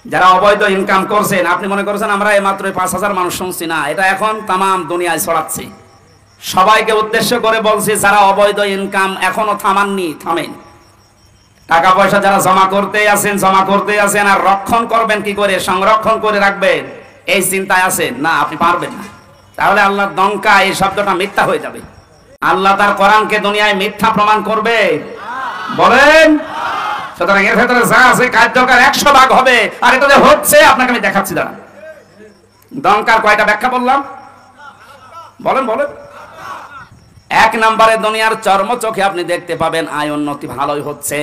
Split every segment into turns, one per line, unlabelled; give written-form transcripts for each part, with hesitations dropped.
যারা অবৈধ ইনকাম করছেন, আপনি মনে করছেন আমরা এই মাত্র 5,000 মানুষ শুনছি, না, এটা এখন তামাম দুনিয়ায় ছড়াচ্ছে। সবাইকে উদ্দেশ্য করে বলছি, যারা অবৈধ ইনকাম এখনো থামাননি, থামেন। টাকা পয়সা যারা জমা করতে আছেন আর রক্ষণ করবেন কি করে, সংরক্ষণ করে রাখবেন, এই চিন্তায় আছেন না, আপনি পারবেন না। তাহলে আল্লাহর দঙ্কা এই শব্দটা মিথ্যা হয়ে যাবে। আল্লাহ তার কোরআনকে দুনিয়ায় মিথ্যা প্রমাণ করবে, বলেন? সুতরাং এর ভেতরে যা আছে কার্যকর 100 ভাগ হবে। আর এটা যে হচ্ছে আপনাকে আমি দেখাচ্ছি, দাঁড়ান। দঙ্কার কয়টা ব্যাখ্যা বললাম, বলেন বলেন। 1 নম্বরে দুনিয়ার চর্ম চোখে আপনি দেখতে পাবেন আয় উন্নতি ভালোই হচ্ছে,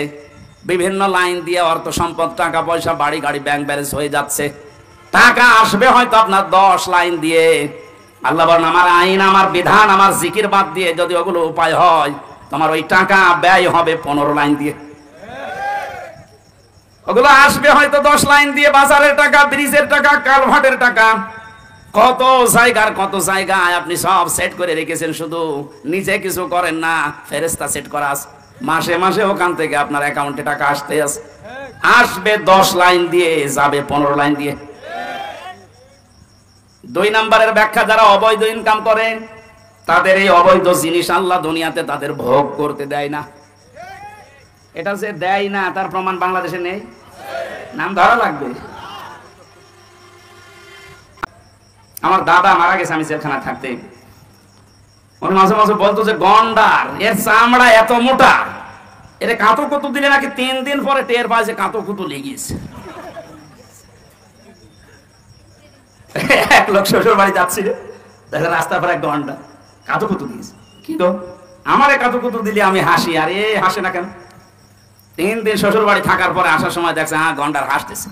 বিভিন্ন লাইন দিয়ে অর্থ সম্পদ, টাকা পয়সা, বাড়ি গাড়ি, ব্যাংক ব্যালেন্স হয়ে যাচ্ছে। টাকা আসবে হয়তো আপনার 10 লাইন দিয়ে। আল্লাহ বলেন, আমার আইন, আমার বিধান, আমার জিকির বাদ দিয়ে যদি ওগুলো উপায় হয়, তোমার ওই টাকা ব্যয় হবে 15 লাইন দিয়ে। ওগুলো আসবে হয়তো 10 লাইন দিয়ে, বাজারের টাকা, ব্রিজের টাকা, কালভার্টের টাকা, কত জায়গায় আপনি সব সেট করে রেখেছেন, শুধু নিজে কিছু করেন না, ফেরেশতা সেট করা আছে। মাসে মাসে ওখান থেকে আপনার অ্যাকাউন্টে টাকা আসবে 10 লাইন দিয়ে, যাবে 15 লাইন দিয়ে। 2 নম্বরের ব্যাখ্যা, যারা অবৈধ ইনকাম করেন তাদের এই অবৈধ জিনিস আল্লাহ দুনিয়াতে তাদের ভোগ করতে দেয় না। এটা যে দেয় না তার প্রমাণ বাংলাদেশে নেই, নাম ধরা লাগবে। আমার দাদা মারা গেছে, আমি জেলখানা থাকতে, ওর মাঝে মাঝে বলতো যে গন্ডার, এর চামড়া এত মোটা, এর কাঁতো কুতু দিলে নাকি 3 দিন পরে টের পায় যে কাঁতো কুতু লেগেছে। এক লোক শ্বশুর বাড়ি যাচ্ছিল, দেখেন রাস্তার পর এক গন্ডার কাঁতো কুতু দিয়েছে। কি গো, আমারে কাঁতো কুতু দিলে আমি হাসি, আর এ হাসে না কেন? 3 দিন শ্বশুর বাড়ি থাকার পরে আসার সময় দেখছে হ্যাঁ গন্ডার হাসতেছে।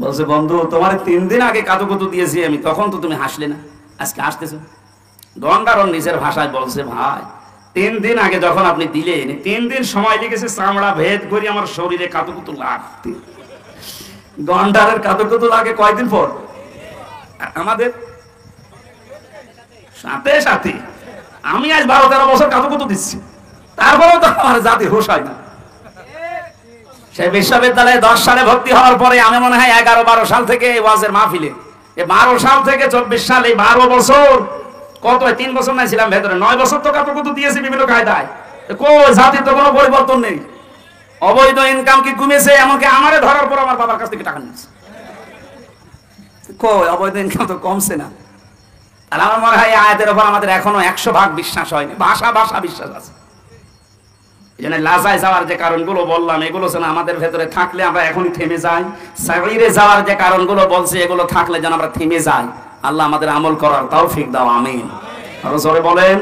বলছে, বন্ধু তোমার 3 দিন আগে কাঁতো কুতু দিয়েছি আমি, তখন তো তুমি হাসলে না, আজকে হাসতেছো। গন্ডার ওর নিজের ভাষায় বলছে, ভাই 3 দিন আগে যখন আপনি দিলেন, 3 দিন সময় লেগেছে চামড়া ভেদ করে আমার শরীরে কাঁতো কুতু লাগতে। গন্ডারের কাঁতো কুতু লাগে কয়দিন পর, আমাদের সাথে সাথে। আমি আজ 12-13 বছর কাঁতো কুতু দিচ্ছি, তারপরেও তো আমার জাতি হুঁশ হয় না। সেই বিশ্ববিদ্যালয়ে 10 সালে ভর্তি হওয়ার পরে আমি মনে হয় 11-12 সাল থেকে এই ওয়াজের মাহফিলে, 12 সাল থেকে 24 সাল, এই 12 বছর, কত 3 বছর নাই ছিলাম ভেতরে, 9 বছর তো কাঁতো কুতু দিয়েছি বিভিন্ন কায়দায়। কই জাতির তো কোনো পরিবর্তন নেই। অবৈধ ইনকাম কি কমেছে? এমনকি আমারে ধরার পর আমার বাবার কাছ থেকে টাকা নিয়েছে। কই অবৈধ ইনকাম তো কমছে না। আর আমার মনে হয় আয়াতের উপর আমাদের এখনো 100 ভাগ বিশ্বাস হয়নি, ভাষা বিশ্বাস আছে। এই জন্য লাজায় যাওয়ার যে কারণগুলো বললাম, এগুলো যেন আমাদের ভেতরে থাকলে আমরা এখনই থেমে যাই। সাগীরে যাওয়ার যে কারণগুলো বলছি, এগুলো থাকলে যেন আমরা থেমে যাই। আল্লাহ আমাদের আমল করার তৌফিক দাও, আমিন। আরো জোরে বলেন।